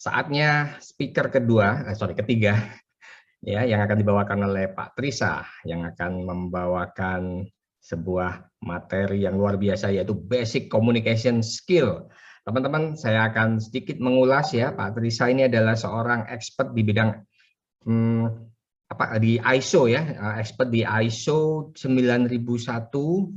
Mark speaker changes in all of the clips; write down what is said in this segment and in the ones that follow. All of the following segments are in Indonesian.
Speaker 1: Saatnya speaker ketiga, ya, yang akan dibawakan oleh Pak Trisa, yang akan membawakan sebuah materi yang luar biasa, yaitu Basic Communication Skill. Teman-teman, saya akan sedikit mengulas ya. Pak Trisa ini adalah seorang expert di bidang di ISO ya, expert di ISO 9001 2015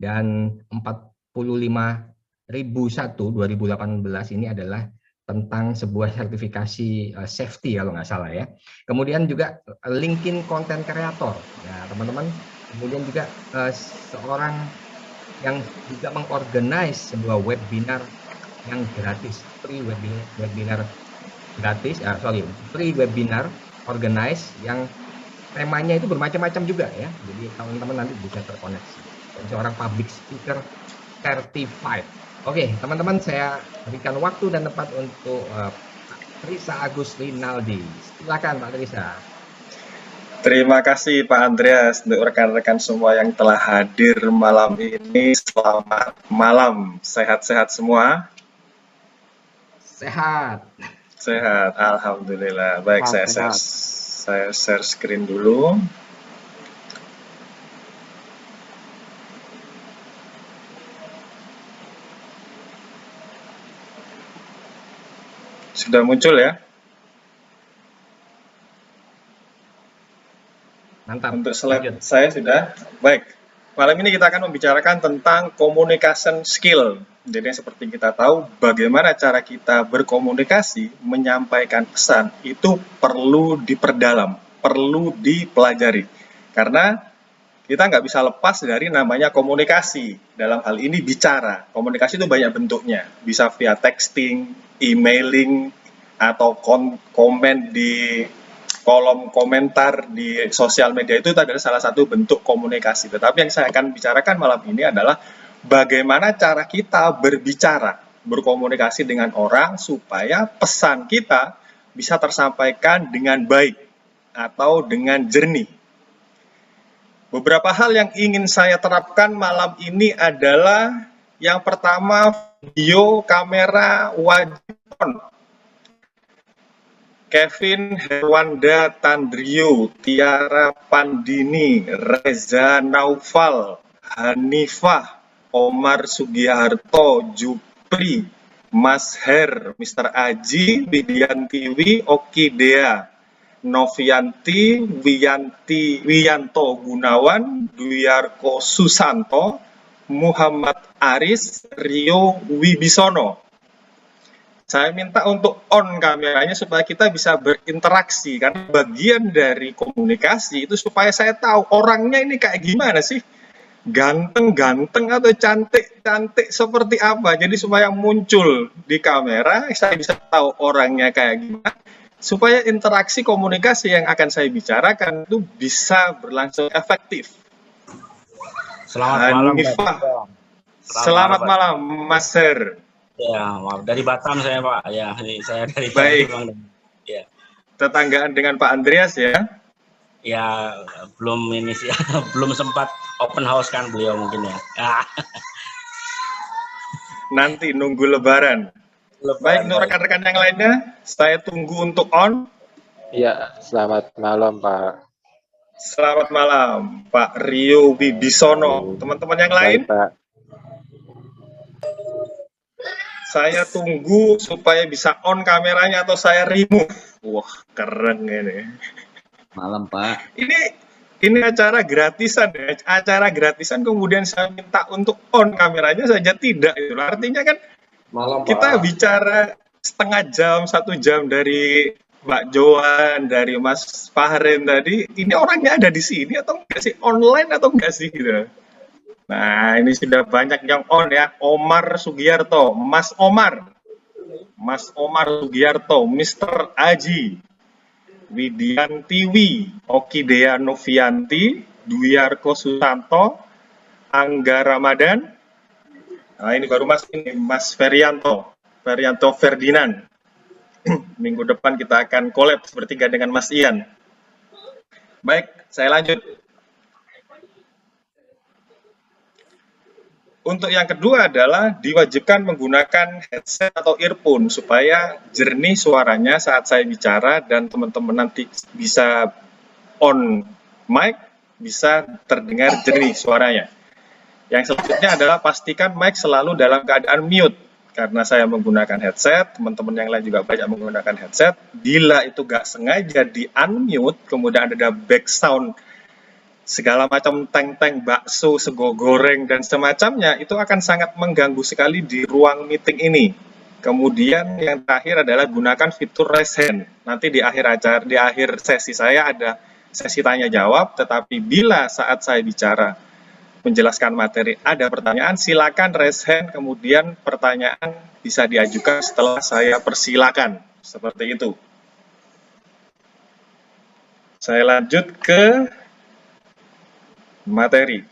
Speaker 1: dan 45001 2018. Ini adalah tentang sebuah sertifikasi safety kalau nggak salah ya. Kemudian juga LinkedIn Content Creator. Nah, teman-teman, kemudian juga seorang yang juga mengorganize sebuah webinar yang gratis, free webinar gratis, free webinar organize yang temanya itu bermacam-macam juga ya. Jadi teman-teman nanti bisa terkoneksi. Dan seorang public speaker certified. Oke, teman-teman, saya berikan waktu dan tempat untuk Pak Trisa Agus Rinaldi. Silakan Pak Trisa.
Speaker 2: Terima kasih Pak Andreas, untuk rekan-rekan semua yang telah hadir malam ini. Selamat malam, sehat-sehat semua?
Speaker 1: Sehat.
Speaker 2: Sehat, alhamdulillah. Baik, saya share screen dulu. Sudah muncul ya?
Speaker 1: Mantap.
Speaker 2: Untuk slide saya sudah. Baik, malam ini kita akan membicarakan tentang communication skill. Jadi seperti kita tahu, bagaimana cara kita berkomunikasi, menyampaikan pesan, itu perlu diperdalam, perlu dipelajari. Karena kita nggak bisa lepas dari namanya komunikasi. Dalam hal ini bicara. Komunikasi itu banyak bentuknya. Bisa via texting, emailing, atau komen di kolom komentar di sosial media. Itu adalah salah satu bentuk komunikasi. Tetapi yang saya akan bicarakan malam ini adalah bagaimana cara kita berbicara, berkomunikasi dengan orang supaya pesan kita bisa tersampaikan dengan baik atau dengan jernih. Beberapa hal yang ingin saya terapkan malam ini adalah yang pertama, video kamera wajib on. Kevin Herwanda Tandrio, Tiara Pandini, Reza Naufal, Hanifah, Omar Sugiharto, Jupri, Mas Her, Mr. Aji, Widiantiwi, Oki Dea, Novianti, Wiyanto Gunawan, Duyarko Susanto, Muhammad Aris, Rio Wibisono. Saya minta untuk on kameranya supaya kita bisa berinteraksi, karena bagian dari komunikasi itu supaya saya tahu orangnya ini kayak gimana sih, ganteng-ganteng atau cantik-cantik seperti apa. Jadi supaya muncul di kamera, saya bisa tahu orangnya kayak gimana, supaya interaksi komunikasi yang akan saya bicarakan itu bisa berlangsung efektif.
Speaker 3: Selamat malam,
Speaker 2: Pak. Selamat malam, Mas Her.
Speaker 3: Ya, maaf, dari Batam saya, Pak. Ya, ini saya dari
Speaker 2: Baik. Ya. Tetanggaan dengan Pak Andreas ya?
Speaker 3: Ya, belum ini sih, belum sempat open house kan beliau mungkin ya.
Speaker 2: Nanti nunggu lebaran. Baik, untuk rekan-rekan yang lainnya, saya tunggu untuk on.
Speaker 4: Ya, selamat malam Pak.
Speaker 2: Selamat malam Pak Rio Wibisono. Teman-teman yang lain?
Speaker 4: Baik, Pak.
Speaker 2: Saya tunggu supaya bisa on kameranya atau saya remove. Wah, keren ini.
Speaker 5: Malam, Pak.
Speaker 2: Ini acara gratisan ya. Acara gratisan kemudian saya minta untuk on kameranya saja tidak. Itu artinya kan malam, kita Pak. Bicara setengah jam, 1 jam dari Mbak Joan, dari Mas Fahren tadi. Ini orangnya ada di sini atau enggak sih? Online atau enggak sih gitu. Nah, ini sudah banyak yang on ya. Omar Sugiarto, Mas Omar Sugiarto, Mr. Aji, Widiantiwi, Oki Dea Novianti, Duyarko Susanto, Angga Ramadan. Nah, ini baru Mas Ferianto Ferdinand. Minggu depan kita akan collab bertiga dengan Mas Ian. Baik, saya lanjut. Untuk yang kedua adalah diwajibkan menggunakan headset atau earphone supaya jernih suaranya saat saya bicara dan teman-teman nanti bisa on mic, bisa terdengar jernih suaranya. Yang selanjutnya adalah pastikan mic selalu dalam keadaan mute. Karena saya menggunakan headset, teman-teman yang lain juga banyak menggunakan headset. Bila itu gak sengaja di unmute, kemudian ada back sound segala macam teng-teng, bakso, sego goreng, dan semacamnya, itu akan sangat mengganggu sekali di ruang meeting ini. Kemudian yang terakhir adalah gunakan fitur raise hand. Nanti di akhir acara, di akhir sesi saya ada sesi tanya jawab, tetapi bila saat saya bicara menjelaskan materi ada pertanyaan, silakan raise hand, kemudian pertanyaan bisa diajukan setelah saya persilakan. Seperti itu. Saya lanjut ke materi.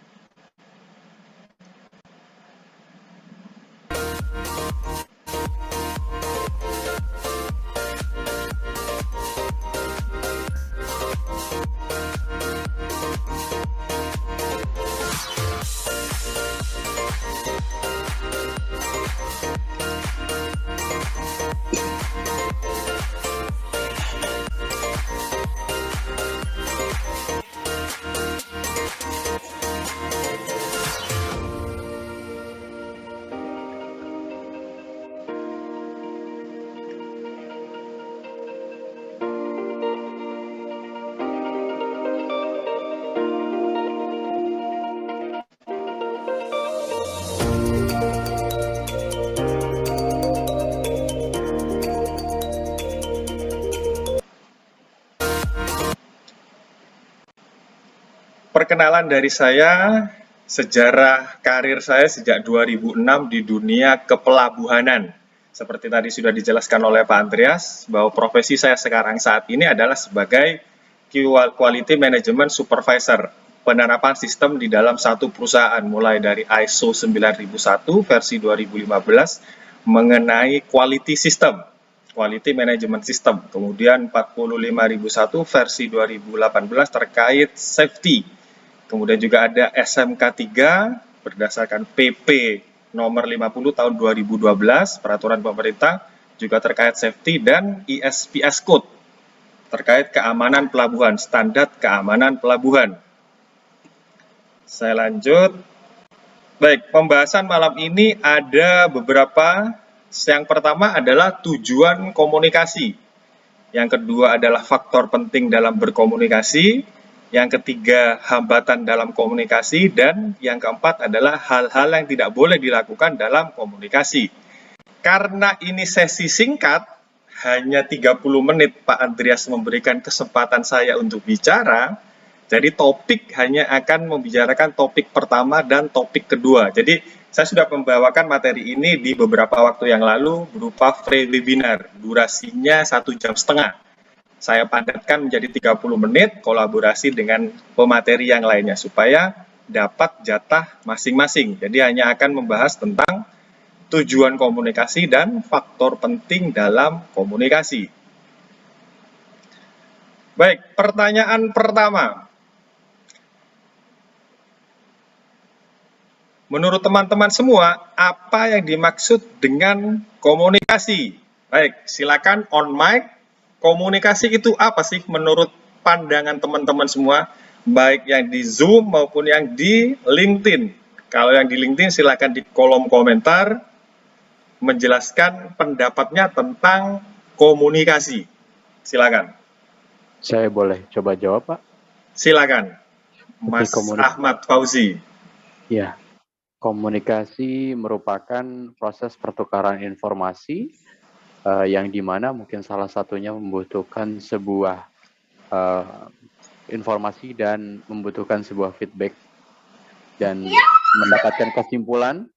Speaker 2: Perkenalan dari saya, sejarah karir saya sejak 2006 di dunia kepelabuhanan. Seperti tadi sudah dijelaskan oleh Pak Andreas, bahwa profesi saya sekarang saat ini adalah sebagai Quality Management Supervisor, penerapan sistem di dalam satu perusahaan, mulai dari ISO 9001 versi 2015 mengenai quality system, Quality Management System, kemudian 45001 versi 2018 terkait safety. Kemudian juga ada SMK 3 berdasarkan PP nomor 50 tahun 2012, peraturan pemerintah juga terkait safety, dan ISPS Code terkait keamanan pelabuhan, standar keamanan pelabuhan. Saya lanjut. Baik, pembahasan malam ini ada beberapa. Yang pertama adalah tujuan komunikasi. Yang kedua adalah faktor penting dalam berkomunikasi. Yang ketiga, hambatan dalam komunikasi. Dan yang keempat adalah hal-hal yang tidak boleh dilakukan dalam komunikasi. Karena ini sesi singkat, hanya 30 menit Pak Andreas memberikan kesempatan saya untuk bicara. Jadi topik hanya akan membicarakan topik pertama dan topik kedua. Jadi saya sudah membawakan materi ini di beberapa waktu yang lalu berupa free webinar. Durasinya 1,5 jam. Saya padatkan menjadi 30 menit kolaborasi dengan pemateri yang lainnya supaya dapat jatah masing-masing. Jadi hanya akan membahas tentang tujuan komunikasi dan faktor penting dalam komunikasi. Baik, pertanyaan pertama. Menurut teman-teman semua, apa yang dimaksud dengan komunikasi? Baik, silakan on mic. Komunikasi itu apa sih menurut pandangan teman-teman semua, baik yang di Zoom maupun yang di LinkedIn? Kalau yang di LinkedIn silakan di kolom komentar menjelaskan pendapatnya tentang komunikasi. Silakan.
Speaker 4: Saya boleh coba jawab, Pak?
Speaker 2: Silakan, Mas Ahmad Fauzi.
Speaker 4: Ya, komunikasi merupakan proses pertukaran informasi yang dimana mungkin salah satunya membutuhkan sebuah informasi dan membutuhkan sebuah feedback dan mendapatkan kesimpulan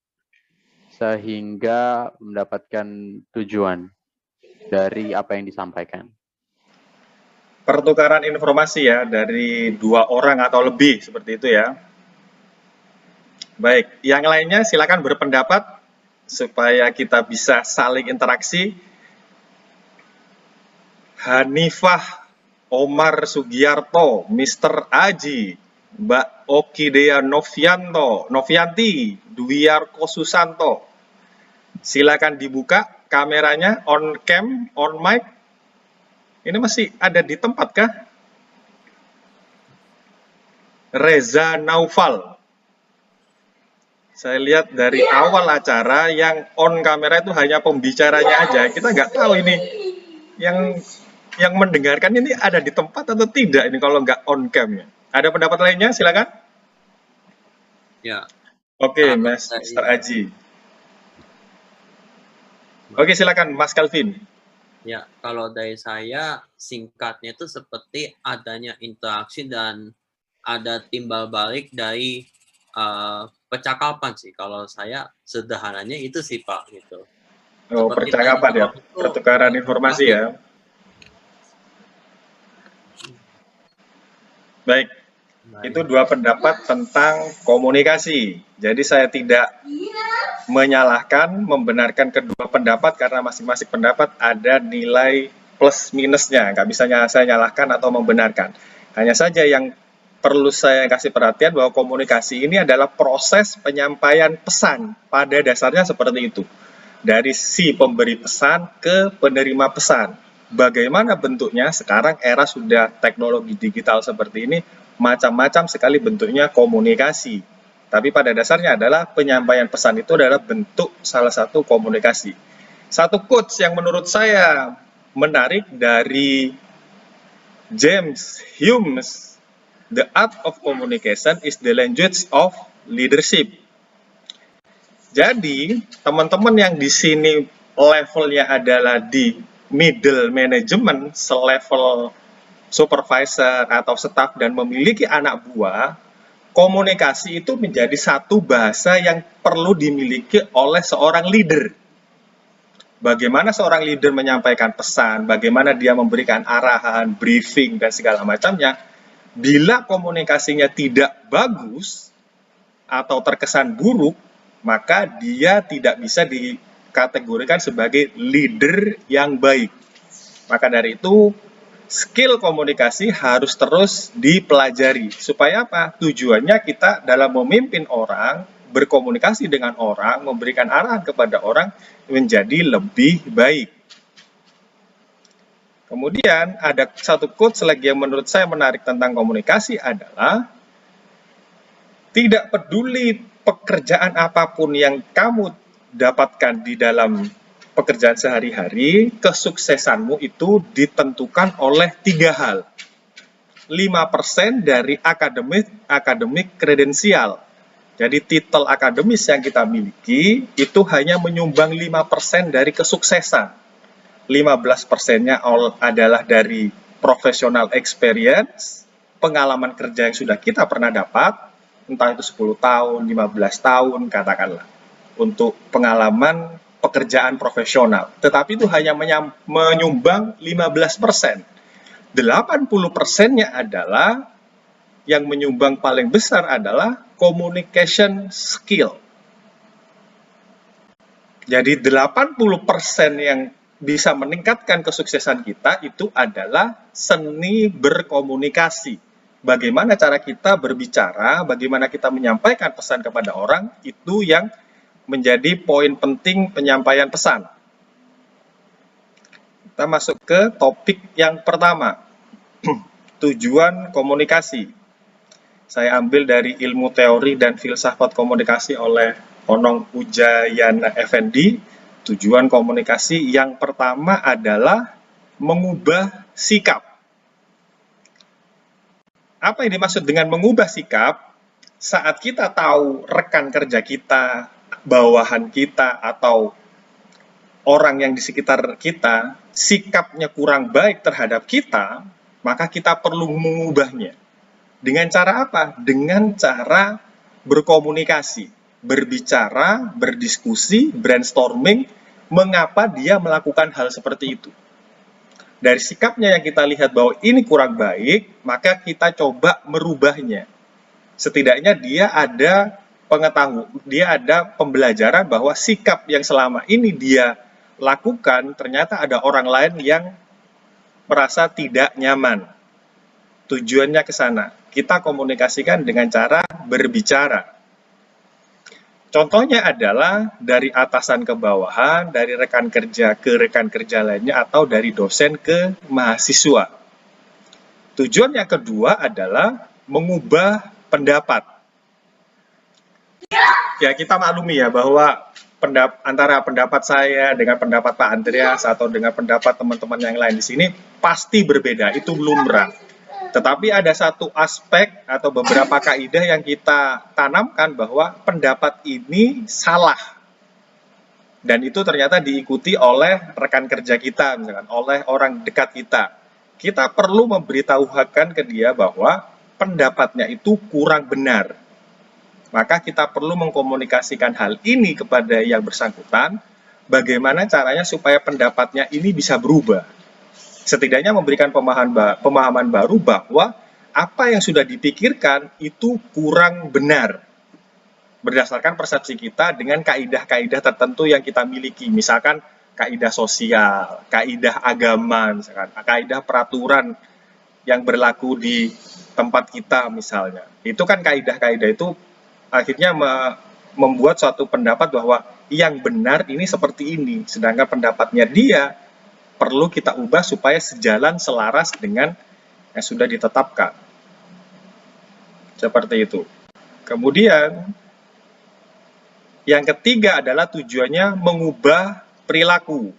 Speaker 4: sehingga mendapatkan tujuan dari apa yang disampaikan.
Speaker 2: Pertukaran informasi ya dari dua orang atau lebih seperti itu ya. Baik, yang lainnya silakan berpendapat supaya kita bisa saling interaksi. Hanifah Omar Sugiarto, Mr. Aji, Mbak Okidea Novianti, Dwiarko Susanto. Silakan dibuka kameranya, on cam, on mic. Ini masih ada di tempat kah? Reza Naufal. Saya lihat dari awal acara yang on kamera itu hanya pembicaranya aja. Kita nggak tahu ini yang mendengarkan ini ada di tempat atau tidak ini kalau nggak on cam. Ada pendapat lainnya? Silakan.
Speaker 5: Ya.
Speaker 2: Oke, Mas Mr. Aji. Oke, silakan Mas Calvin.
Speaker 5: Ya, kalau dari saya singkatnya itu seperti adanya interaksi dan ada timbal balik dari percakapan sih. Kalau saya sederhananya itu sih Pak gitu.
Speaker 2: Oh,
Speaker 5: Seperti
Speaker 2: percakapan ya, pertukaran informasi ya. Baik, itu dua pendapat tentang komunikasi. Jadi saya tidak menyalahkan, membenarkan kedua pendapat karena masing-masing pendapat ada nilai plus minusnya. Nggak bisa saya nyalahkan atau membenarkan. Hanya saja yang perlu saya kasih perhatian bahwa komunikasi ini adalah proses penyampaian pesan. Pada dasarnya seperti itu. Dari si pemberi pesan ke penerima pesan. Bagaimana bentuknya? Sekarang era sudah teknologi digital seperti ini, macam-macam sekali bentuknya komunikasi. Tapi pada dasarnya adalah penyampaian pesan itu adalah bentuk salah satu komunikasi. Satu quotes yang menurut saya menarik dari James Hume, "The art of communication is the language of leadership." Jadi, teman-teman yang di sini levelnya adalah di middle management, selevel supervisor atau staff dan memiliki anak buah, komunikasi itu menjadi satu bahasa yang perlu dimiliki oleh seorang leader. Bagaimana seorang leader menyampaikan pesan, bagaimana dia memberikan arahan, briefing, dan segala macamnya. Bila komunikasinya tidak bagus atau terkesan buruk, maka dia tidak bisa dikategorikan sebagai leader yang baik. Maka dari itu, skill komunikasi harus terus dipelajari. Supaya apa? Tujuannya kita dalam memimpin orang, berkomunikasi dengan orang, memberikan arahan kepada orang, menjadi lebih baik. Kemudian ada satu quotes lagi yang menurut saya menarik tentang komunikasi adalah, tidak peduli pekerjaan apapun yang kamu dapatkan di dalam pekerjaan sehari-hari, kesuksesanmu itu ditentukan oleh 3 hal. 5% dari akademik kredensial. Jadi titel akademis yang kita miliki itu hanya menyumbang 5% dari kesuksesan. 15%-nya adalah dari professional experience, pengalaman kerja yang sudah kita pernah dapat, entah itu 10 tahun, 15 tahun, katakanlah, untuk pengalaman pekerjaan profesional. Tetapi itu hanya menyumbang 15%. 80%-nya adalah, yang menyumbang paling besar adalah communication skill. Jadi 80% yang bisa meningkatkan kesuksesan kita itu adalah seni berkomunikasi. Bagaimana cara kita berbicara, bagaimana kita menyampaikan pesan kepada orang, itu yang menjadi poin penting penyampaian pesan. Kita masuk ke topik yang pertama, tujuan komunikasi. Saya ambil dari ilmu teori dan filsafat komunikasi oleh Onong Ujayana Effendi. Tujuan komunikasi yang pertama adalah mengubah sikap. Apa yang dimaksud dengan mengubah sikap? Saat kita tahu rekan kerja kita, bawahan kita, atau orang yang di sekitar kita, sikapnya kurang baik terhadap kita, maka kita perlu mengubahnya. Dengan cara apa? Dengan cara berkomunikasi, berbicara, berdiskusi, brainstorming, mengapa dia melakukan hal seperti itu. Dari sikapnya yang kita lihat bahwa ini kurang baik, maka kita coba merubahnya. Setidaknya dia ada pengetahuan, dia ada pembelajaran bahwa sikap yang selama ini dia lakukan, ternyata ada orang lain yang merasa tidak nyaman. Tujuannya ke sana. kita komunikasikan dengan cara berbicara. Contohnya adalah dari atasan ke bawahan, dari rekan kerja ke rekan kerja lainnya, atau dari dosen ke mahasiswa. Tujuan yang kedua adalah mengubah pendapat. Ya, kita maklumi ya bahwa antara pendapat saya dengan pendapat Pak Andreas atau dengan pendapat teman-teman yang lain di sini pasti berbeda, itu lumrah. Tetapi ada satu aspek atau beberapa kaidah yang kita tanamkan bahwa pendapat ini salah. Dan itu ternyata diikuti oleh rekan kerja kita, misalkan oleh orang dekat kita. Kita perlu memberitahukan ke dia bahwa pendapatnya itu kurang benar. Maka kita perlu mengkomunikasikan hal ini kepada yang bersangkutan, bagaimana caranya supaya pendapatnya ini bisa berubah. Setidaknya memberikan pemahaman baru bahwa apa yang sudah dipikirkan itu kurang benar berdasarkan persepsi kita dengan kaidah-kaidah tertentu yang kita miliki, misalkan kaidah sosial, kaidah agama, misalkan kaidah peraturan yang berlaku di tempat kita misalnya. Itu kan kaidah-kaidah itu akhirnya membuat suatu pendapat bahwa yang benar ini seperti ini, sedangkan pendapatnya dia perlu kita ubah supaya sejalan selaras dengan yang sudah ditetapkan. Seperti itu. Kemudian, yang ketiga adalah tujuannya mengubah perilaku.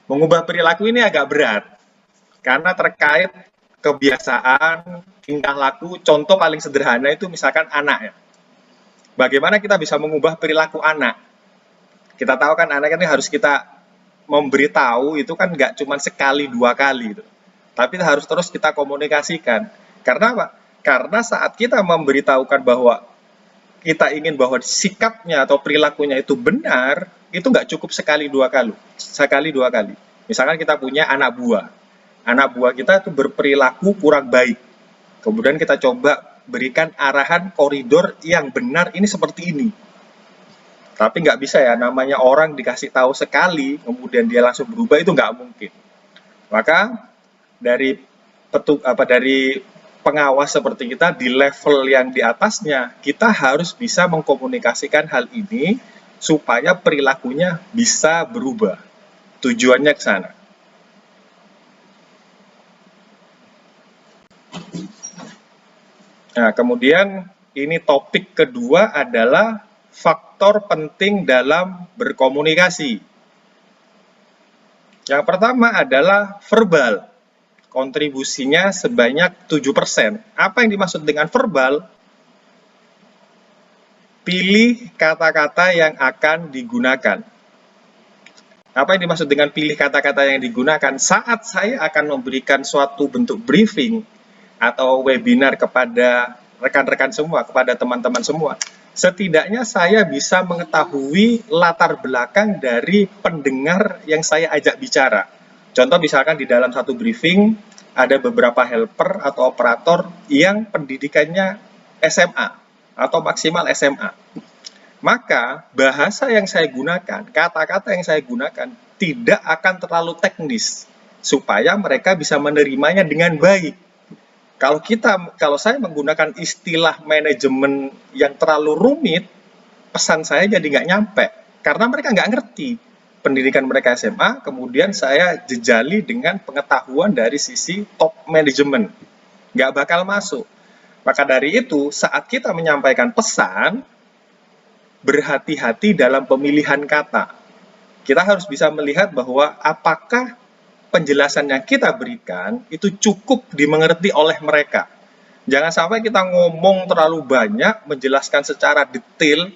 Speaker 2: Mengubah perilaku ini agak berat, karena terkait kebiasaan, tingkah laku. Contoh paling sederhana itu misalkan anak ya. Bagaimana kita bisa mengubah perilaku anak? Kita tahu kan anak ini harus kita memberitahu itu kan nggak cuma sekali dua kali gitu. Tapi harus terus kita komunikasikan. Karena apa? Karena saat kita memberitahukan bahwa kita ingin bahwa sikapnya atau perilakunya itu benar, itu nggak cukup sekali dua kali. Misalkan kita punya anak buah kita itu berperilaku kurang baik. Kemudian kita coba berikan arahan koridor yang benar ini seperti ini. Tapi nggak bisa ya, namanya orang dikasih tahu sekali, kemudian dia langsung berubah, itu nggak mungkin. Maka dari pengawas seperti kita di level yang di atasnya, kita harus bisa mengkomunikasikan hal ini supaya perilakunya bisa berubah. Tujuannya ke sana. Nah, kemudian ini topik kedua adalah faktor penting dalam berkomunikasi. Yang pertama adalah verbal. Kontribusinya sebanyak 7%. Apa yang dimaksud dengan verbal? Pilih kata-kata yang akan digunakan. Apa yang dimaksud dengan pilih kata-kata yang digunakan? Saat saya akan memberikan suatu bentuk briefing atau webinar kepada rekan-rekan semua, kepada teman-teman semua, setidaknya saya bisa mengetahui latar belakang dari pendengar yang saya ajak bicara. Contoh misalkan di dalam satu briefing ada beberapa helper atau operator yang pendidikannya SMA atau maksimal SMA. Maka bahasa yang saya gunakan, kata-kata yang saya gunakan tidak akan terlalu teknis supaya mereka bisa menerimanya dengan baik. Kalau saya menggunakan istilah manajemen yang terlalu rumit, pesan saya jadi nggak nyampe karena mereka nggak ngerti pendidikan mereka SMA. Kemudian saya jejali dengan pengetahuan dari sisi top manajemen, nggak bakal masuk. Maka dari itu, saat kita menyampaikan pesan, berhati-hati dalam pemilihan kata. Kita harus bisa melihat bahwa apakah penjelasan yang kita berikan itu cukup dimengerti oleh mereka. Jangan sampai kita ngomong terlalu banyak, menjelaskan secara detail,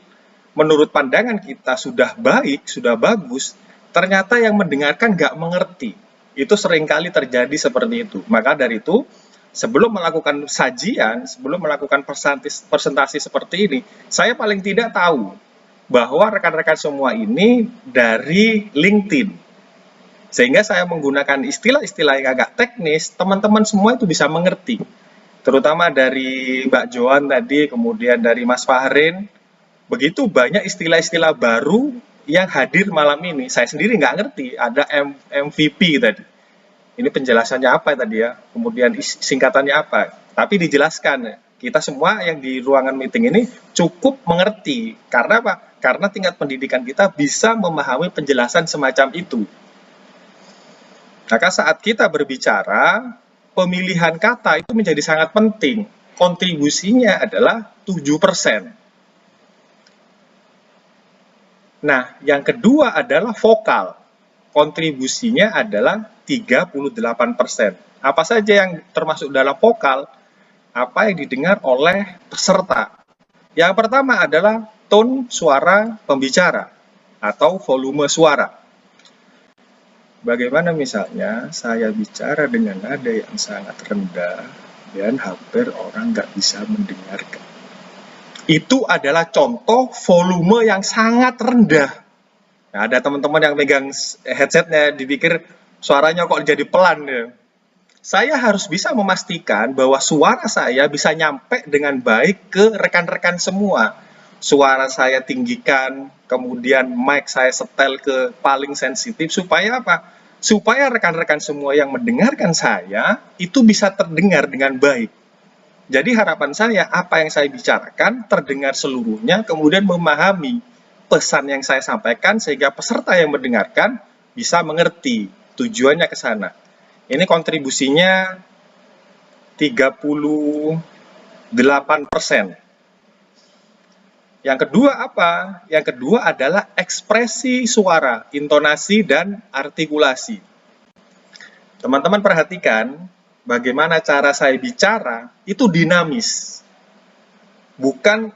Speaker 2: menurut pandangan kita sudah baik, sudah bagus, ternyata yang mendengarkan nggak mengerti. Itu seringkali terjadi seperti itu. Maka dari itu, sebelum melakukan sajian, sebelum melakukan presentasi seperti ini, saya paling tidak tahu bahwa rekan-rekan semua ini dari LinkedIn. Sehingga saya menggunakan istilah-istilah yang agak teknis, teman-teman semua itu bisa mengerti. Terutama dari Mbak Joan tadi, kemudian dari Mas Fahrin, begitu banyak istilah-istilah baru yang hadir malam ini. Saya sendiri nggak ngerti, ada MVP tadi. Ini penjelasannya apa tadi ya, kemudian singkatannya apa. Tapi dijelaskan, kita semua yang di ruangan meeting ini cukup mengerti. Karena apa? Karena tingkat pendidikan kita bisa memahami penjelasan semacam itu. Maka saat kita berbicara, pemilihan kata itu menjadi sangat penting. Kontribusinya adalah 7%. Nah, yang kedua adalah vokal. Kontribusinya adalah 38%. Apa saja yang termasuk dalam vokal? Apa yang didengar oleh peserta. Yang pertama adalah tone suara pembicara atau volume suara. Bagaimana misalnya saya bicara dengan nada yang sangat rendah dan hampir orang nggak bisa mendengarkan. Itu adalah contoh volume yang sangat rendah. Nah, ada teman-teman yang megang headsetnya dipikir suaranya kok jadi pelan ya. Saya harus bisa memastikan bahwa suara saya bisa nyampe dengan baik ke rekan-rekan semua. Suara saya tinggikan, kemudian mic saya setel ke paling sensitif, supaya apa? Supaya rekan-rekan semua yang mendengarkan saya, itu bisa terdengar dengan baik. Jadi harapan saya, apa yang saya bicarakan, terdengar seluruhnya, kemudian memahami pesan yang saya sampaikan, sehingga peserta yang mendengarkan bisa mengerti tujuannya ke sana. Ini kontribusinya 38%. Yang kedua apa? Yang kedua adalah ekspresi suara, intonasi, dan artikulasi. Teman-teman perhatikan bagaimana cara saya bicara itu dinamis. Bukan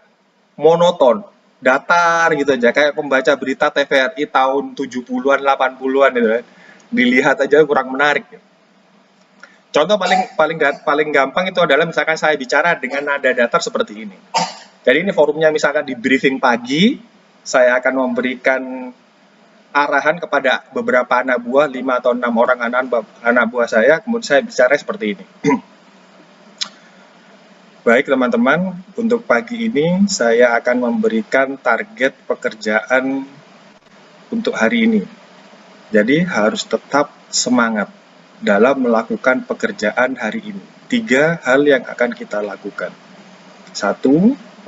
Speaker 2: monoton, datar gitu aja, kayak pembaca berita TVRI tahun 70-an, 80-an gitu. Dilihat aja kurang menarik. Contoh paling gampang itu adalah misalkan saya bicara dengan nada datar seperti ini. Jadi ini forumnya misalkan di briefing pagi, saya akan memberikan arahan kepada beberapa anak buah, 5 atau 6 orang anak buah saya, kemudian saya bicara seperti ini. Baik teman-teman, untuk pagi ini saya akan memberikan target pekerjaan untuk hari ini. Jadi harus tetap semangat dalam melakukan pekerjaan hari ini. 3 hal yang akan kita lakukan. 1,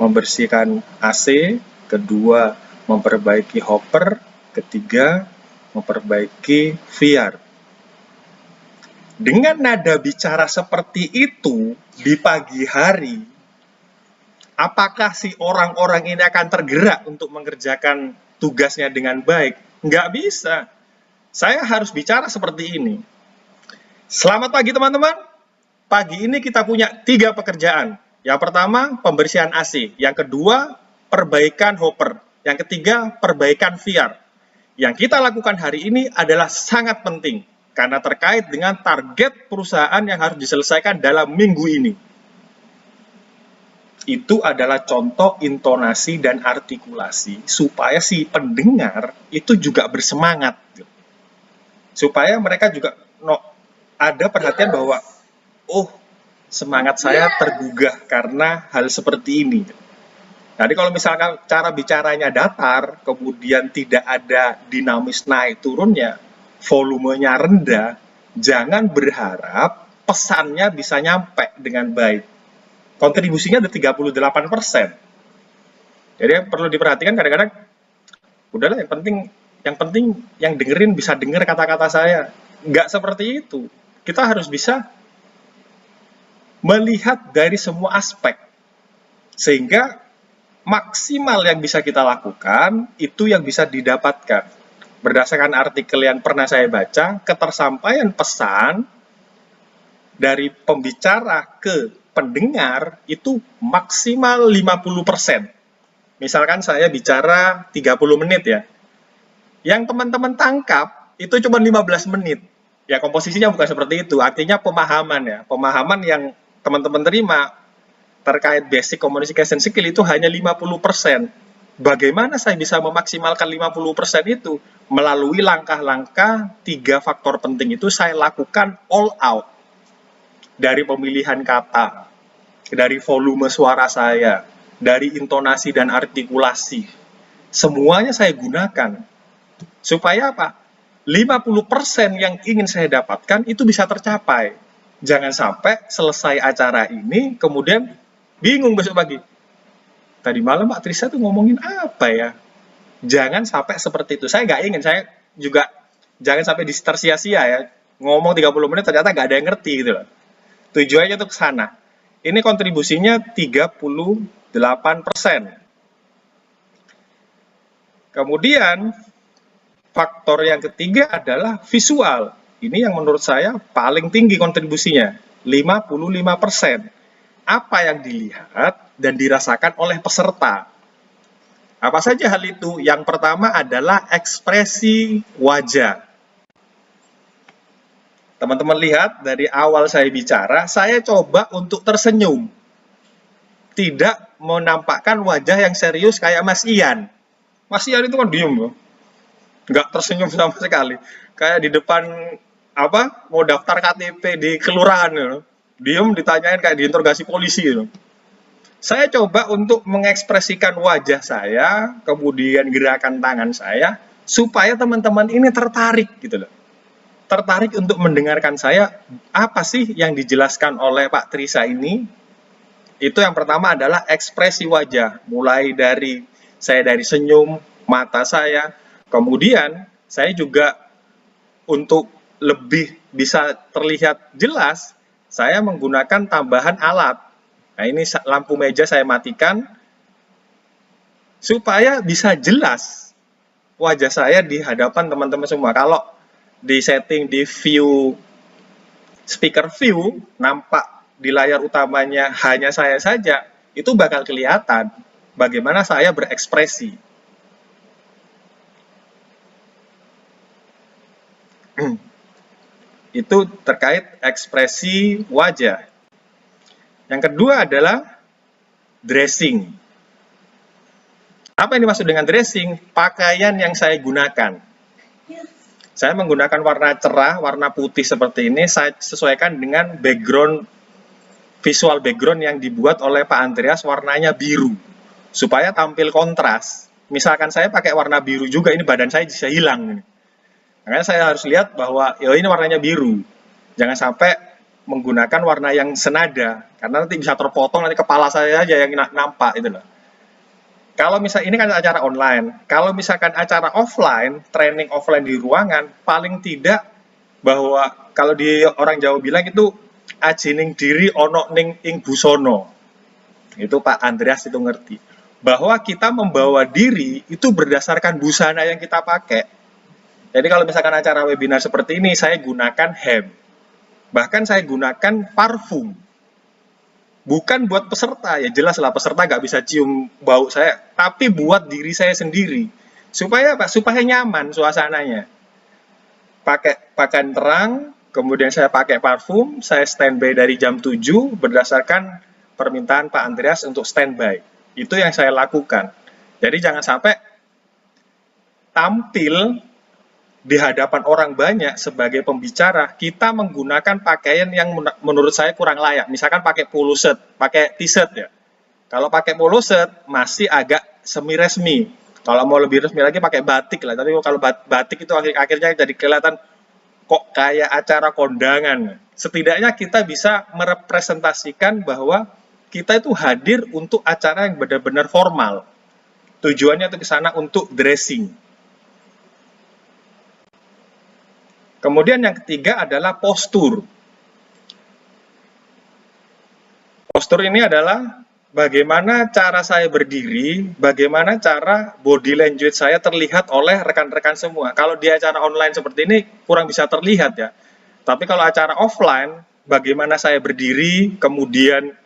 Speaker 2: membersihkan AC. 2, memperbaiki hopper. 3, memperbaiki VR. Dengan nada bicara seperti itu di pagi hari, apakah si orang-orang ini akan tergerak untuk mengerjakan tugasnya dengan baik? Nggak bisa. Saya harus bicara seperti ini. Selamat pagi teman-teman. Pagi ini kita punya 3 pekerjaan. Yang pertama, pembersihan AC. Yang kedua, perbaikan hopper. Yang ketiga, perbaikan VR. Yang kita lakukan hari ini adalah sangat penting. Karena terkait dengan target perusahaan yang harus diselesaikan dalam minggu ini. Itu adalah contoh intonasi dan artikulasi. Supaya si pendengar itu juga bersemangat. Supaya mereka juga ada perhatian bahwa, oh, semangat saya tergugah karena hal seperti ini. Jadi kalau misalkan cara bicaranya datar, kemudian tidak ada dinamis naik turunnya, volumenya rendah, jangan berharap pesannya bisa nyampe dengan baik. Kontribusinya ada 38%. Jadi perlu diperhatikan kadang-kadang, udahlah yang penting yang dengerin bisa denger kata-kata saya. Nggak seperti itu. Kita harus bisa melihat dari semua aspek. Sehingga maksimal yang bisa kita lakukan, itu yang bisa didapatkan. Berdasarkan artikel yang pernah saya baca, ketersampaian pesan dari pembicara ke pendengar itu maksimal 50%. Misalkan saya bicara 30 menit ya. Yang teman-teman tangkap itu cuma 15 menit. Ya komposisinya bukan seperti itu, artinya pemahaman ya. Pemahaman yang teman-teman terima terkait basic communication skill itu hanya 50%. Bagaimana saya bisa memaksimalkan 50% itu? Melalui langkah-langkah 3 faktor penting itu saya lakukan all out. Dari pemilihan kata, dari volume suara saya, dari intonasi dan artikulasi. Semuanya saya gunakan. Supaya apa? 50% yang ingin saya dapatkan itu bisa tercapai. Jangan sampai selesai acara ini, kemudian bingung besok pagi. Tadi malam Pak Trisa tuh ngomongin apa ya? Jangan sampai seperti itu. Saya nggak ingin, saya juga jangan sampai distersia-sia ya. Ngomong 30 menit ternyata nggak ada yang ngerti gitu loh. Tujuannya tuh ke sana. Ini kontribusinya 38%. Kemudian, faktor yang ketiga adalah visual. Ini yang menurut saya paling tinggi kontribusinya, 55%. Apa yang dilihat dan dirasakan oleh peserta. Apa saja hal itu? Yang pertama adalah ekspresi wajah. Teman-teman lihat, dari awal saya bicara, saya coba untuk tersenyum. Tidak menampakkan wajah yang serius kayak Mas Ian. Mas Ian itu kan diem loh. Nggak tersenyum sama sekali. Kayak di depan, mau daftar KTP di kelurahan. Loh. Diem ditanyain kayak diinterogasi polisi. Loh. Saya coba untuk mengekspresikan wajah saya, kemudian gerakan tangan saya, supaya teman-teman ini tertarik gitu loh. Tertarik untuk mendengarkan saya, apa sih yang dijelaskan oleh Pak Trisa ini? Itu yang pertama adalah ekspresi wajah, mulai dari saya dari senyum, mata saya, kemudian saya juga untuk lebih bisa terlihat jelas, saya menggunakan tambahan alat. Nah, ini lampu meja saya matikan supaya bisa jelas wajah saya di hadapan teman-teman semua. Kalau di setting di view speaker view nampak di layar utamanya hanya saya saja, itu bakal kelihatan bagaimana saya berekspresi. Itu terkait ekspresi wajah. Yang kedua adalah dressing. Apa yang dimaksud dengan dressing? Pakaian yang saya gunakan. Saya menggunakan warna cerah, warna putih seperti ini, saya sesuaikan dengan visual background yang dibuat oleh Pak Andreas, warnanya biru. Supaya tampil kontras. Misalkan saya pakai warna biru juga, ini badan saya bisa hilang. Makanya saya harus lihat bahwa ini warnanya biru. Jangan sampai menggunakan warna yang senada, karena nanti bisa terpotong, nanti kepala saya aja yang nampak itu loh. Kalau misalnya ini kan acara online, kalau misalkan acara offline, training offline di ruangan, paling tidak bahwa kalau di orang Jawa bilang itu ajining diri ono ning ing busono. Itu Pak Andreas itu ngerti. Bahwa kita membawa diri itu berdasarkan busana yang kita pakai. Jadi kalau misalkan acara webinar seperti ini, saya gunakan hem. Bahkan saya gunakan parfum. Bukan buat peserta, ya jelas lah peserta nggak bisa cium bau saya, tapi buat diri saya sendiri. Supaya apa? Supaya nyaman suasananya. Pakai pakaian terang, kemudian saya pakai parfum, saya standby dari jam 7 berdasarkan permintaan Pak Andreas untuk standby. Itu yang saya lakukan. Jadi jangan sampai tampil di hadapan orang banyak sebagai pembicara, kita menggunakan pakaian yang menurut saya kurang layak. Misalkan pakai polo shirt, pakai t-shirt ya. Kalau pakai polo shirt masih agak semi-resmi. Kalau mau lebih resmi lagi pakai batik lah. Tapi kalau batik itu akhirnya jadi kelihatan kok kayak acara kondangan. Setidaknya kita bisa merepresentasikan bahwa kita itu hadir untuk acara yang benar-benar formal. Tujuannya itu ke sana untuk dressing. Kemudian yang ketiga adalah postur. Postur ini adalah bagaimana cara saya berdiri, bagaimana cara body language saya terlihat oleh rekan-rekan semua. Kalau di acara online seperti ini kurang bisa terlihat ya. Tapi kalau acara offline, bagaimana saya berdiri, kemudian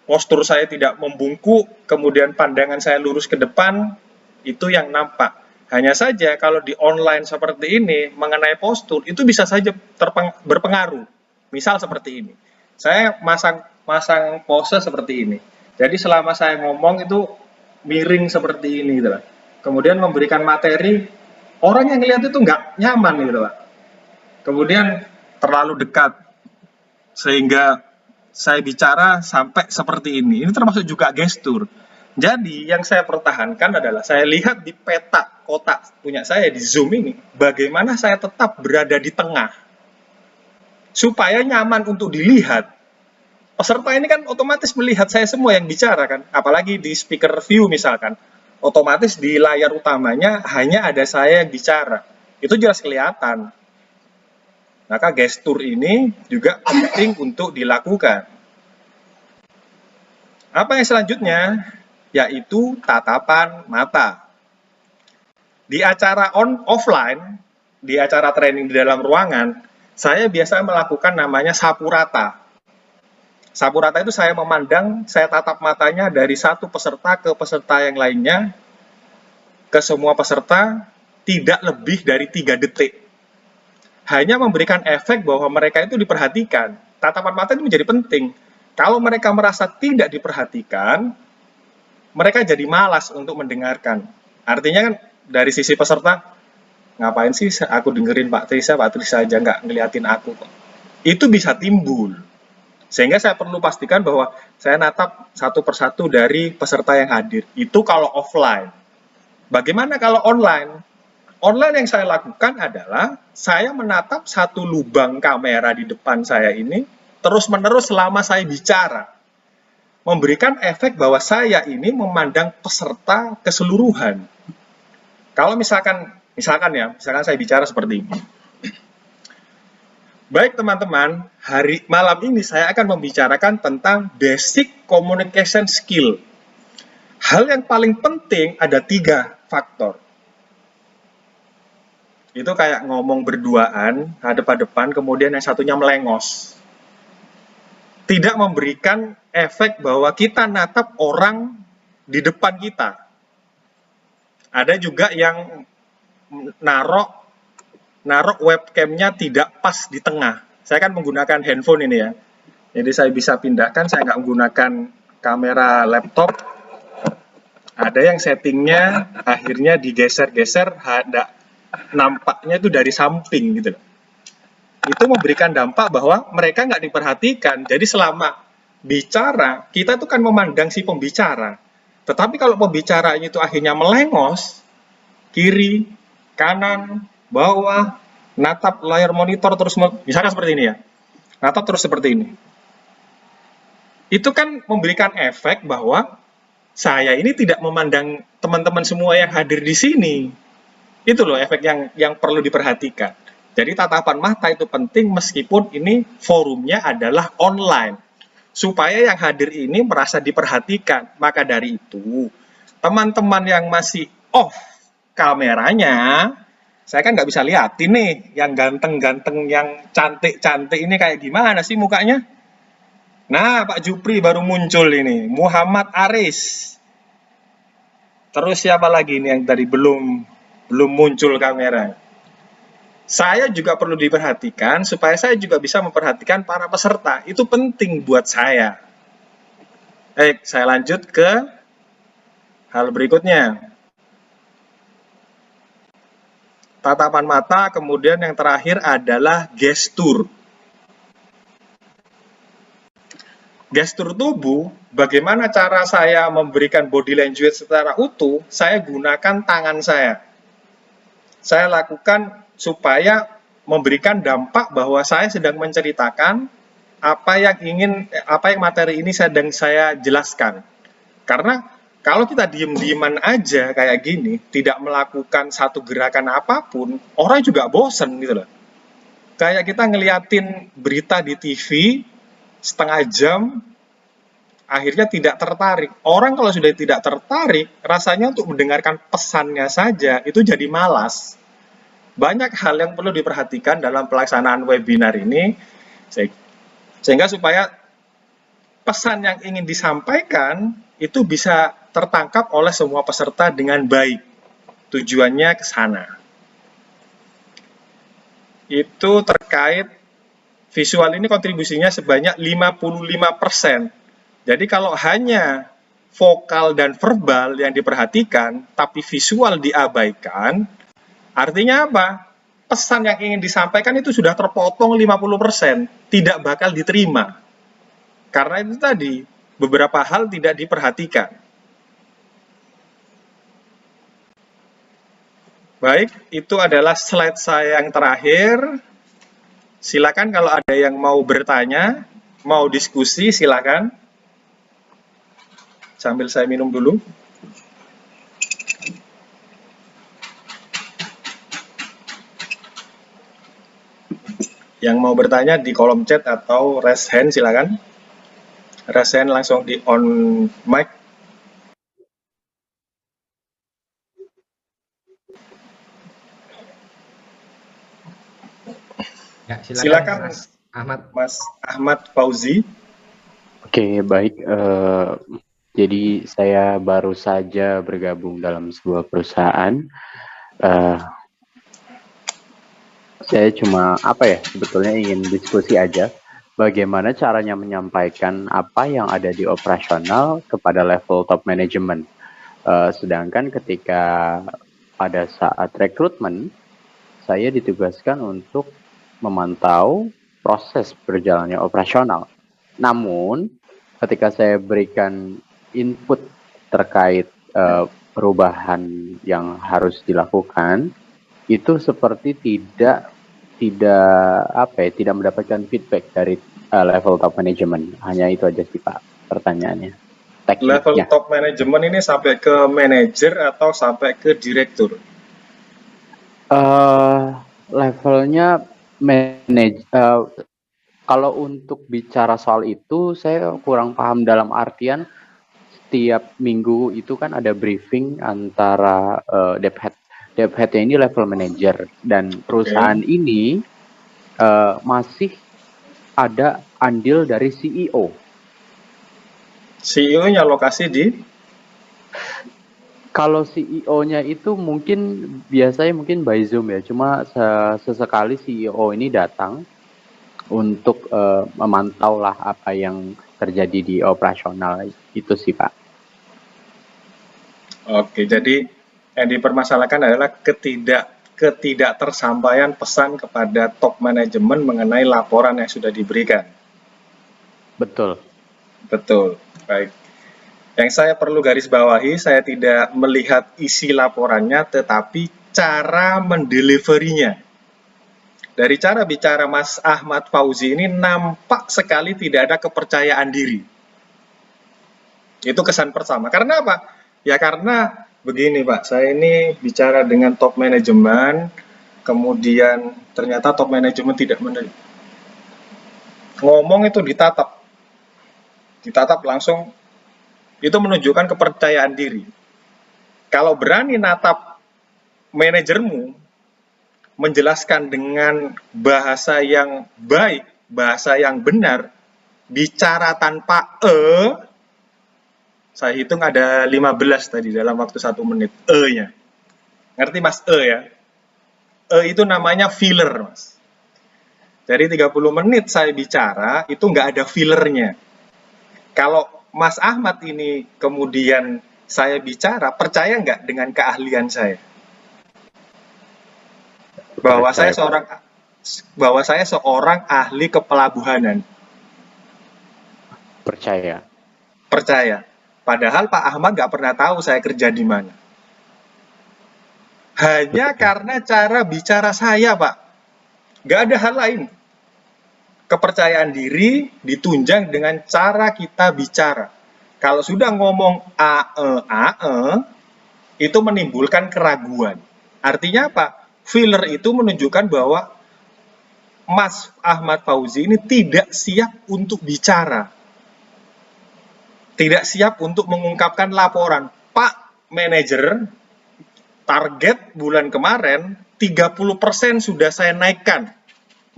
Speaker 2: postur saya tidak membungkuk, kemudian pandangan saya lurus ke depan, itu yang nampak. Hanya saja kalau di online seperti ini, mengenai postur, itu bisa saja berpengaruh. Misal seperti ini. Saya masang pose seperti ini. Jadi selama saya ngomong itu miring seperti ini gitu lah. Kemudian memberikan materi, orang yang lihat itu nggak nyaman gitu lah. Kemudian terlalu dekat. Sehingga saya bicara sampai seperti ini. Ini termasuk juga gestur. Jadi yang saya pertahankan adalah saya lihat di peta kotak punya saya di Zoom ini, bagaimana saya tetap berada di tengah. supaya nyaman untuk dilihat. Peserta ini kan otomatis melihat saya semua yang bicara kan, apalagi di speaker view misalkan, otomatis di layar utamanya hanya ada saya yang bicara, itu jelas kelihatan. Maka gestur ini juga penting untuk dilakukan. Apa yang selanjutnya? Yaitu tatapan mata. Di acara offline, di acara training di dalam ruangan, saya biasa melakukan namanya sapu rata. Sapu rata itu saya memandang, saya tatap matanya dari satu peserta ke peserta yang lainnya, ke semua peserta, tidak lebih dari 3 detik. Hanya memberikan efek bahwa mereka itu diperhatikan. Tatapan mata itu menjadi penting. Kalau mereka merasa tidak diperhatikan, mereka jadi malas untuk mendengarkan. Artinya kan dari sisi peserta, ngapain sih aku dengerin Pak Trisa aja nggak ngeliatin aku kok. Itu bisa timbul. Sehingga saya perlu pastikan bahwa saya natap satu persatu dari peserta yang hadir. Itu kalau offline. Bagaimana kalau online? Online yang saya lakukan adalah saya menatap satu lubang kamera di depan saya ini terus-menerus selama saya bicara. Memberikan efek bahwa saya ini memandang peserta keseluruhan. Kalau misalkan saya bicara seperti ini. Baik teman-teman, malam ini saya akan membicarakan tentang basic communication skill. Hal yang paling penting ada 3 faktor. Itu kayak ngomong berduaan, hadap-hadapan, kemudian yang satunya melengos. Tidak memberikan efek bahwa kita natap orang di depan kita. Ada juga yang narok webcamnya tidak pas di tengah. Saya kan menggunakan handphone ini ya. Jadi saya bisa pindahkan, saya nggak menggunakan kamera laptop. Ada yang settingnya akhirnya digeser-geser, nampaknya itu dari samping gitu. Itu memberikan dampak bahwa mereka nggak diperhatikan. Jadi selama bicara, kita tuh kan memandang si pembicara. Tetapi kalau pembicaranya itu akhirnya melengos, kiri, kanan, bawah, natap layar monitor terus, misalkan seperti ini ya, natap terus seperti ini. Itu kan memberikan efek bahwa saya ini tidak memandang teman-teman semua yang hadir di sini. Itu loh efek yang perlu diperhatikan. Jadi tatapan mata itu penting meskipun ini forumnya adalah online. Supaya yang hadir ini merasa diperhatikan. Maka dari itu, teman-teman yang masih off kameranya, saya kan nggak bisa lihat ini yang ganteng-ganteng, yang cantik-cantik ini kayak gimana sih mukanya. Nah, Pak Jupri baru muncul ini, Muhammad Aris. Terus siapa lagi ini yang tadi belum muncul kamera. Saya juga perlu diperhatikan supaya saya juga bisa memperhatikan para peserta. Itu penting buat saya. Baik, saya lanjut ke hal berikutnya. Tatapan mata, kemudian yang terakhir adalah gestur. Gestur tubuh, bagaimana cara saya memberikan body language secara utuh, saya gunakan tangan saya. Saya lakukan supaya memberikan dampak bahwa saya sedang menceritakan apa yang materi ini sedang saya jelaskan. Karena kalau kita diem-dieman aja kayak gini, tidak melakukan satu gerakan apapun, orang juga bosen gitu loh. Kayak kita ngeliatin berita di TV setengah jam, akhirnya tidak tertarik. Orang kalau sudah tidak tertarik, rasanya untuk mendengarkan pesannya saja, itu jadi malas. Banyak hal yang perlu diperhatikan dalam pelaksanaan webinar ini, sehingga supaya pesan yang ingin disampaikan itu bisa tertangkap oleh semua peserta dengan baik. Tujuannya ke sana. Itu terkait visual ini kontribusinya sebanyak 55%. Jadi kalau hanya vokal dan verbal yang diperhatikan, tapi visual diabaikan, artinya apa? Pesan yang ingin disampaikan itu sudah terpotong 50%, tidak bakal diterima. Karena itu tadi, beberapa hal tidak diperhatikan. Baik, itu adalah slide saya yang terakhir. Silakan kalau ada yang mau bertanya, mau diskusi, silakan. Sambil saya minum dulu. Yang mau bertanya di kolom chat atau raise hand, silakan. Raise hand langsung di on mic.
Speaker 1: Ya,
Speaker 2: Silakan, Mas Ahmad Fauzi.
Speaker 4: Oke, baik. Jadi saya baru saja bergabung dalam sebuah perusahaan. Saya cuma sebetulnya ingin diskusi aja bagaimana caranya menyampaikan apa yang ada di operasional kepada level top management. Sedangkan ketika pada saat rekrutmen, saya ditugaskan untuk memantau proses berjalannya operasional. Namun, ketika saya berikan input terkait perubahan yang harus dilakukan, itu seperti tidak mendapatkan feedback dari level top management. Hanya itu aja sih Pak pertanyaannya. Tekniknya.
Speaker 2: Level top management ini sampai ke manajer atau sampai ke direktur?
Speaker 4: Levelnya kalau untuk bicara soal itu saya kurang paham, dalam artian setiap minggu itu kan ada briefing antara Dephead ini level manager, dan perusahaan ini masih ada andil dari CEO.
Speaker 2: CEO-nya lokasi di?
Speaker 4: Kalau CEO-nya itu biasanya by Zoom ya, cuma sesekali CEO ini datang untuk memantau lah apa yang terjadi di operasional itu sih Pak.
Speaker 2: Oke, jadi yang dipermasalahkan adalah ketidaktersampaian pesan kepada top manajemen mengenai laporan yang sudah diberikan.
Speaker 4: Betul.
Speaker 2: Betul, baik. Yang saya perlu garis bawahi, saya tidak melihat isi laporannya, tetapi cara mendeliverinya. Dari cara bicara Mas Ahmad Fauzi ini nampak sekali tidak ada kepercayaan diri. Itu kesan pertama. Karena apa? Ya karena begini Pak, saya ini bicara dengan top manajemen, kemudian ternyata top manajemen tidak menerima. Ngomong itu ditatap langsung, itu menunjukkan kepercayaan diri. Kalau berani natap manajermu, menjelaskan dengan bahasa yang baik, bahasa yang benar, bicara tanpa saya hitung ada 15 tadi dalam waktu 1 menit, nya. Ngerti Mas ya? Itu namanya filler, Mas. Jadi 30 menit saya bicara, itu nggak ada fillernya. Kalau Mas Ahmad ini kemudian saya bicara, percaya nggak dengan keahlian saya? Bahwa saya seorang ahli kepelabuhanan.
Speaker 4: Percaya.
Speaker 2: Padahal Pak Ahmad nggak pernah tahu saya kerja di mana. Hanya karena cara bicara saya, Pak. Nggak ada hal lain. Kepercayaan diri ditunjang dengan cara kita bicara. Kalau sudah ngomong itu menimbulkan keraguan. Artinya apa? Filler itu menunjukkan bahwa Mas Ahmad Fauzi ini tidak siap untuk bicara. Tidak siap untuk mengungkapkan laporan. Pak manajer, target bulan kemarin 30% sudah saya naikkan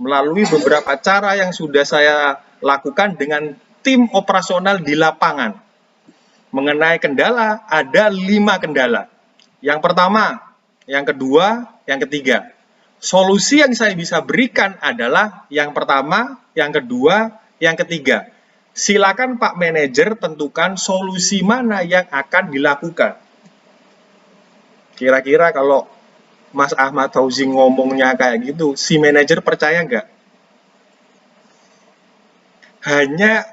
Speaker 2: melalui beberapa cara yang sudah saya lakukan dengan tim operasional di lapangan. Mengenai kendala, ada 5 kendala. Yang pertama, yang kedua, yang ketiga. Solusi yang saya bisa berikan adalah yang pertama, yang kedua, yang ketiga. Silakan Pak Manajer tentukan solusi mana yang akan dilakukan. Kira-kira kalau Mas Ahmad Fauzi ngomongnya kayak gitu, si manajer percaya nggak?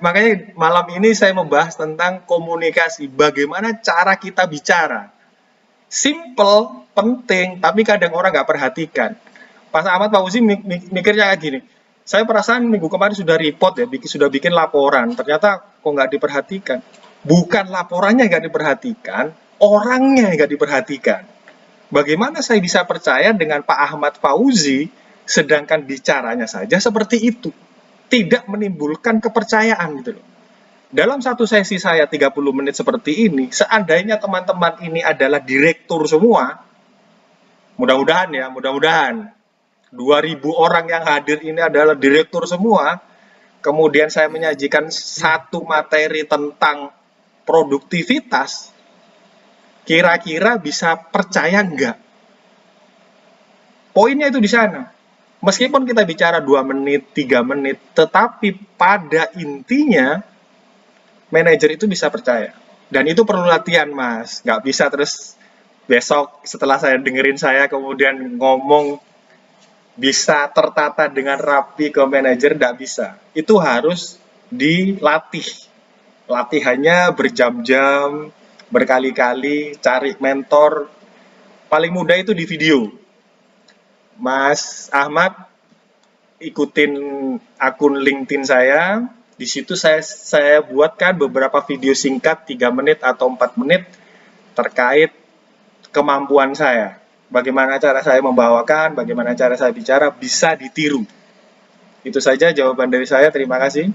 Speaker 2: Makanya malam ini saya membahas tentang komunikasi, bagaimana cara kita bicara. Simple, penting, tapi kadang orang nggak perhatikan. Mas Ahmad Fauzi mikirnya kayak gini, Saya perasaan minggu kemarin sudah report ya, sudah bikin laporan, ternyata kok nggak diperhatikan. Bukan laporannya nggak diperhatikan, orangnya nggak diperhatikan. Bagaimana saya bisa percaya dengan Pak Ahmad Fauzi, sedangkan bicaranya saja seperti itu. Tidak menimbulkan kepercayaan gitu loh. Dalam satu sesi saya 30 menit seperti ini, seandainya teman-teman ini adalah direktur semua, mudah-mudahan 2.000 orang yang hadir ini adalah direktur semua, kemudian saya menyajikan satu materi tentang produktivitas, kira-kira bisa percaya nggak? Poinnya itu di sana. Meskipun kita bicara 2 menit, 3 menit, tetapi pada intinya manajer itu bisa percaya. Dan itu perlu latihan, Mas. Nggak bisa terus besok setelah saya dengerin saya kemudian ngomong bisa tertata dengan rapi ke manajer, nggak bisa. Itu harus dilatih. Latihannya berjam-jam, berkali-kali, cari mentor. Paling mudah itu di video. Mas Ahmad, ikutin akun LinkedIn saya. Di situ saya buatkan beberapa video singkat 3 menit atau 4 menit terkait kemampuan saya. Bagaimana cara saya membawakan, bagaimana cara saya bicara, bisa ditiru. Itu saja jawaban dari saya. Terima kasih.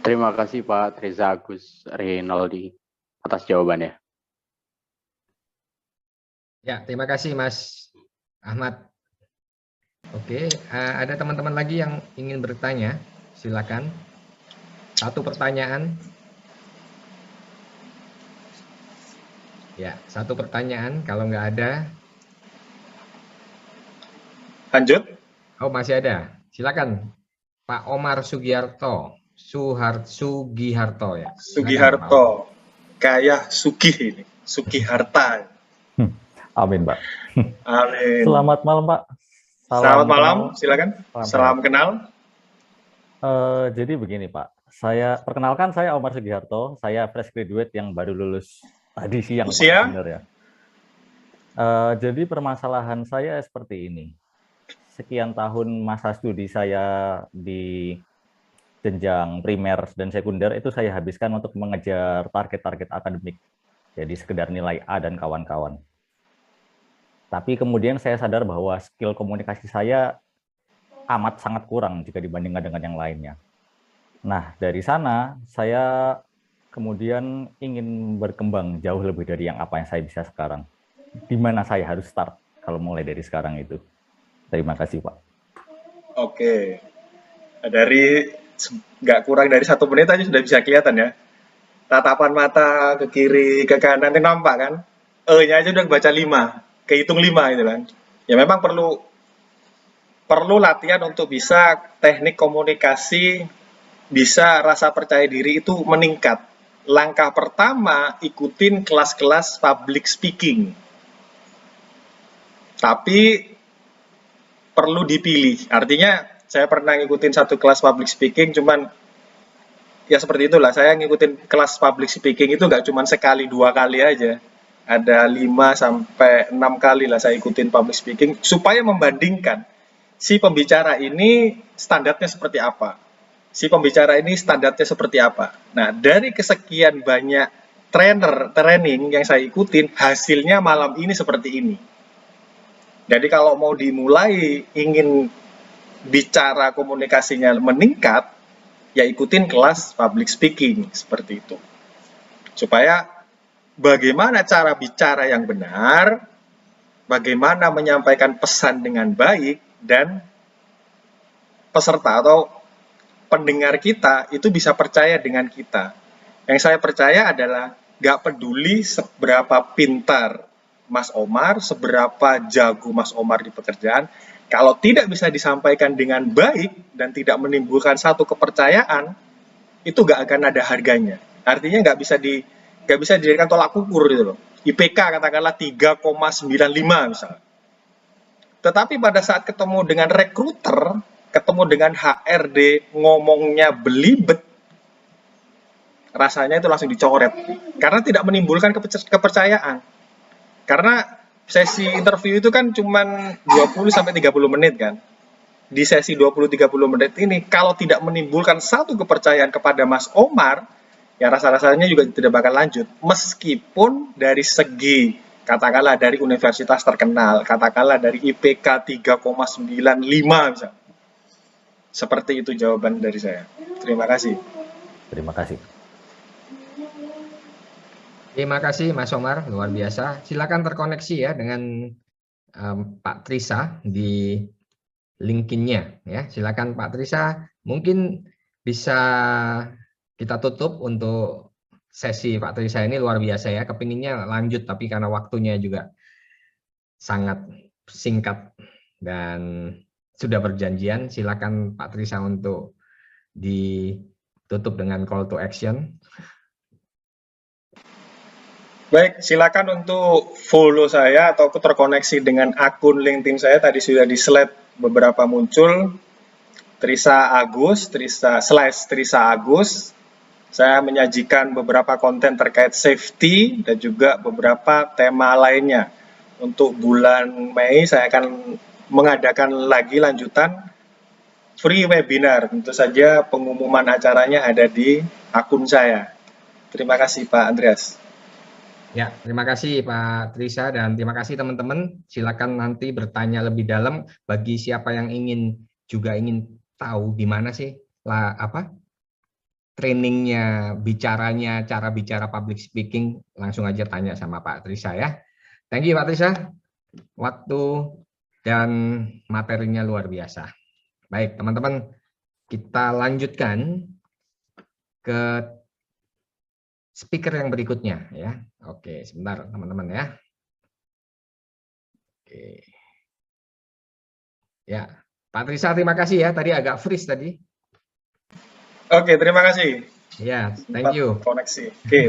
Speaker 4: Terima kasih Pak Reza Agus Rinaldi atas jawabannya.
Speaker 1: Ya, terima kasih Mas Ahmad. Oke, ada teman-teman lagi yang ingin bertanya, silakan. Satu pertanyaan. Ya, satu pertanyaan. Kalau nggak ada,
Speaker 2: Lanjut.
Speaker 1: oh masih ada. Silakan, Pak Omar Sugiharto. Sugiharto ya.
Speaker 2: Sugiharto. Kayak Sugih ini. Sugiharta.
Speaker 6: Amin, Pak.
Speaker 2: Amin.
Speaker 6: Selamat malam, Pak.
Speaker 2: Selamat malam,
Speaker 6: kenal.
Speaker 2: silakan. Salam kenal.
Speaker 6: Jadi begini, Pak. Perkenalkan saya Omar Sugiharto. Saya fresh graduate yang baru lulus tadi siang,
Speaker 2: Usia?
Speaker 6: Pak, sebenarnya. Jadi permasalahan saya seperti ini. Sekian tahun masa studi saya di jenjang primer dan sekunder itu saya habiskan untuk mengejar target-target akademik. Jadi sekedar nilai A dan kawan-kawan. Tapi kemudian saya sadar bahwa skill komunikasi saya amat sangat kurang jika dibandingkan dengan yang lainnya. Nah, dari sana saya kemudian ingin berkembang jauh lebih dari yang apa yang saya bisa sekarang. Di mana saya harus start kalau mulai dari sekarang itu. Terima kasih, Pak.
Speaker 2: Oke. Dari nggak kurang dari 1 menit aja sudah bisa kelihatan ya. Tatapan mata ke kiri, ke kanan, itu nampak kan? E-nya aja udah baca 5, kehitung 5 itu kan. Ya memang perlu latihan untuk bisa teknik komunikasi, bisa rasa percaya diri itu meningkat. Langkah pertama, ikutin kelas-kelas public speaking. Tapi perlu dipilih. Artinya saya pernah ngikutin satu kelas public speaking, cuman ya seperti itulah. Saya ngikutin kelas public speaking itu nggak cuma sekali 2 kali aja. Ada 5 sampai 6 kali lah saya ikutin public speaking supaya membandingkan si pembicara ini standarnya seperti apa. Si pembicara ini standarnya seperti apa. Nah, dari kesekian banyak training yang saya ikutin, hasilnya malam ini seperti ini. Jadi kalau mau dimulai ingin bicara komunikasinya meningkat, ya ikutin kelas public speaking seperti itu. Supaya bagaimana cara bicara yang benar, bagaimana menyampaikan pesan dengan baik, dan peserta atau pendengar kita itu bisa percaya dengan kita. Yang saya percaya adalah gak peduli seberapa pintar Mas Omar, seberapa jago Mas Omar di pekerjaan, kalau tidak bisa disampaikan dengan baik dan tidak menimbulkan satu kepercayaan, itu gak akan ada harganya. Artinya gak bisa dijadikan tolak ukur gitu loh. IPK katakanlah 3,95 misalnya. Tetapi pada saat ketemu dengan rekruter, ketemu dengan HRD, ngomongnya belibet, rasanya itu langsung dicoret. Karena tidak menimbulkan kepercayaan. Karena sesi interview itu kan cuma 20-30 menit kan. di sesi 20-30 menit ini kalau tidak menimbulkan satu kepercayaan kepada Mas Omar, ya rasa-rasanya juga tidak bakal lanjut. Meskipun dari segi, katakanlah dari universitas terkenal, katakanlah dari IPK 3,95 bisa. Seperti itu jawaban dari saya. Terima kasih.
Speaker 6: Terima kasih.
Speaker 1: Terima kasih Mas Omar, luar biasa. Silakan terkoneksi ya dengan Pak Trisa di LinkedIn-nya ya. Silakan Pak Trisa, mungkin bisa kita tutup untuk sesi Pak Trisa ini, luar biasa ya. Kepinginnya lanjut tapi karena waktunya juga sangat singkat dan sudah berjanjian. Silakan Pak Trisa untuk ditutup dengan call to action.
Speaker 2: Baik, silakan untuk follow saya atau terkoneksi dengan akun LinkedIn saya. Tadi sudah di slide beberapa muncul. Trisa Agus, Trisa Agus. Saya menyajikan beberapa konten terkait safety dan juga beberapa tema lainnya. Untuk bulan Mei saya akan mengadakan lagi lanjutan free webinar. Tentu saja pengumuman acaranya ada di akun saya. Terima kasih Pak Andreas.
Speaker 1: Ya, terima kasih Pak Trisa dan terima kasih teman-teman. Silakan nanti bertanya lebih dalam bagi siapa yang ingin tahu gimana sih trainingnya, bicaranya, cara bicara public speaking, langsung aja tanya sama Pak Trisa ya. Thank you Pak Trisa. Waktu dan materinya luar biasa. Baik, teman-teman, kita lanjutkan ke speaker yang berikutnya ya. Oke, sebentar teman-teman ya. Oke. Ya, Pak Trisa terima kasih ya. Tadi agak freeze tadi.
Speaker 2: Oke, terima kasih.
Speaker 1: Ya, thank you.
Speaker 2: Koneksi. Oke,